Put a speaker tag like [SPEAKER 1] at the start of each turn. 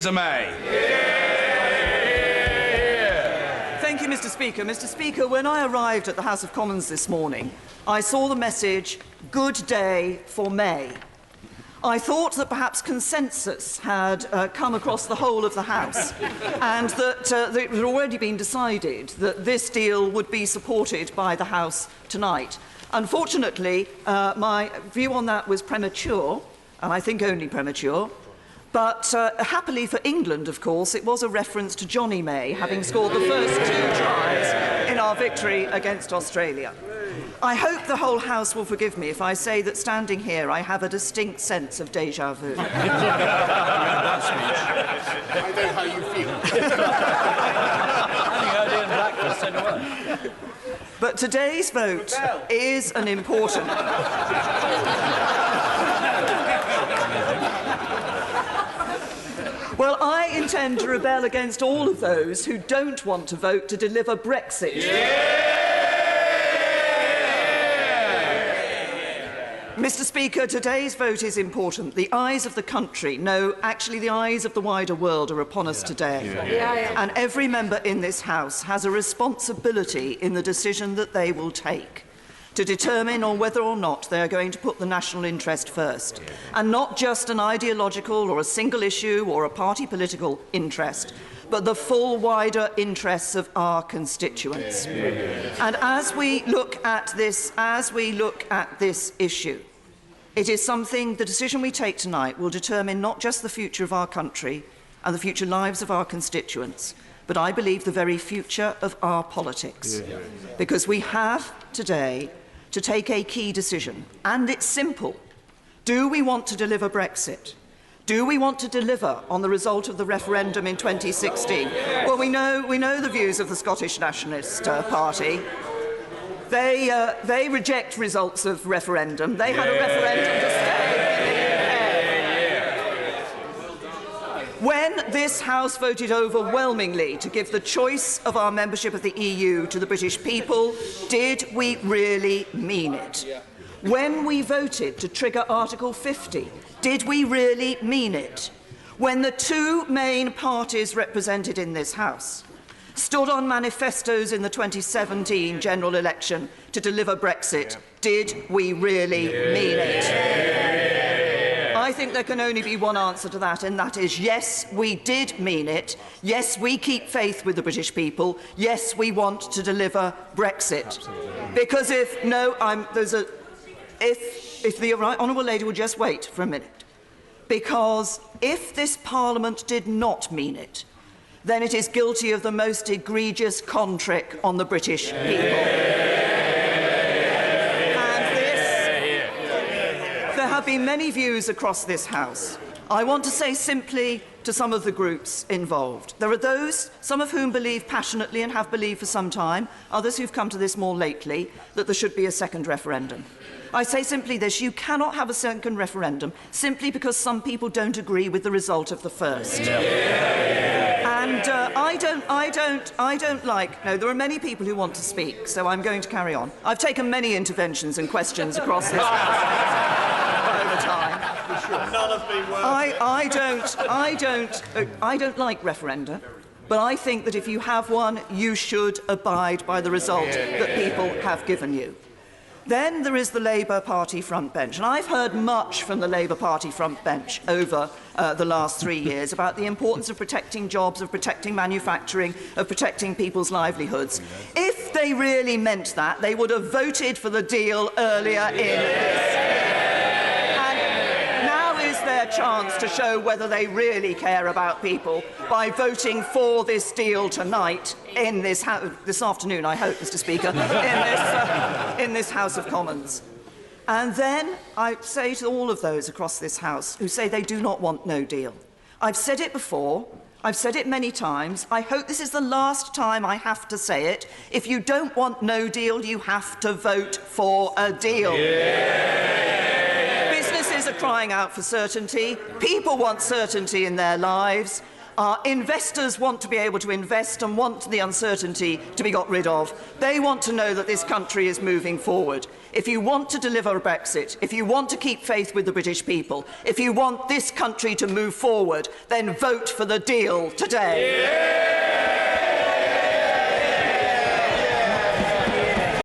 [SPEAKER 1] May.
[SPEAKER 2] Thank you, Mr. Speaker. Mr. Speaker, when I arrived at the House of Commons this morning, I saw the message, "Good day for May." I thought that perhaps consensus had come across the whole of the House and that it had already been decided that this deal would be supported by the House tonight. Unfortunately, my view on that was premature, and I think only premature. But happily for England, of course, it was a reference to Johnny May having scored the first 2 tries in our victory against Australia. I hope the whole House will forgive me if I say that standing here I have a distinct sense of déjà vu.
[SPEAKER 3] I know how you feel.
[SPEAKER 2] But today's vote is an important... Well, I intend to rebel against all of those who don't want to vote to deliver Brexit. Mr. Speaker, today's vote is important. The eyes of the country, no, actually the eyes of the wider world are upon us today. And every member in this House has a responsibility in the decision that they will take to determine on whether or not they are going to put the national interest first, and not just an ideological or a single issue or a party political interest, but the full wider interests of our constituents. And as we look at this issue, it is something, the decision we take tonight will determine not just the future of our country and the future lives of our constituents, but I believe the very future of our politics. Because we have today to take a key decision, and it's simple. Do we want to deliver Brexit? Do we want to deliver on the result of the referendum in 2016? Well, we know the views of the Scottish Nationalist Party. They reject results of referendum. They had a referendum to stay. When this House voted overwhelmingly to give the choice of our membership of the EU to the British people, did we really mean it? When we voted to trigger Article 50, did we really mean it? When the 2 main parties represented in this House stood on manifestos in the 2017 general election to deliver Brexit, did we really mean it? I think there can only be one answer to that, and that is yes, we did mean it. Yes, we keep faith with the British people. Yes, we want to deliver Brexit. Absolutely. Because if the Honourable Lady will just wait for a minute, because if this Parliament did not mean it, then it is guilty of the most egregious con trick on the British people. There have been many views across this House. I want to say simply to some of the groups involved. There are those, some of whom believe passionately and have believed for some time, others who've come to this more lately, that there should be a second referendum. I say simply this: you cannot have a second referendum simply because some people don't agree with the result of the first. And I don't like... No, there are many people who want to speak, so I'm going to carry on. I've taken many interventions and questions across this House.
[SPEAKER 3] None have been worth
[SPEAKER 2] I don't like referenda, but I think that if you have one, you should abide by the result that people have given you. Then there is the Labour Party front bench, and I've heard much from the Labour Party front bench over the last 3 years about the importance of protecting jobs, of protecting manufacturing, of protecting people's livelihoods. If they really meant that, they would have voted for the deal earlier in this. Their chance to show whether they really care about people by voting for this deal tonight in this afternoon, I hope, Mr. Speaker, in this House of Commons. And then I say to all of those across this House who say they do not want no deal, I've said it before, I've said it many times, I hope this is the last time I have to say it: if you don't want no deal, you have to vote for a deal. Are crying out for certainty. People want certainty in their lives. Investors want to be able to invest and want the uncertainty to be got rid of. They want to know that this country is moving forward. If you want to deliver a Brexit, if you want to keep faith with the British people, if you want this country to move forward, then vote for the deal today. Yeah!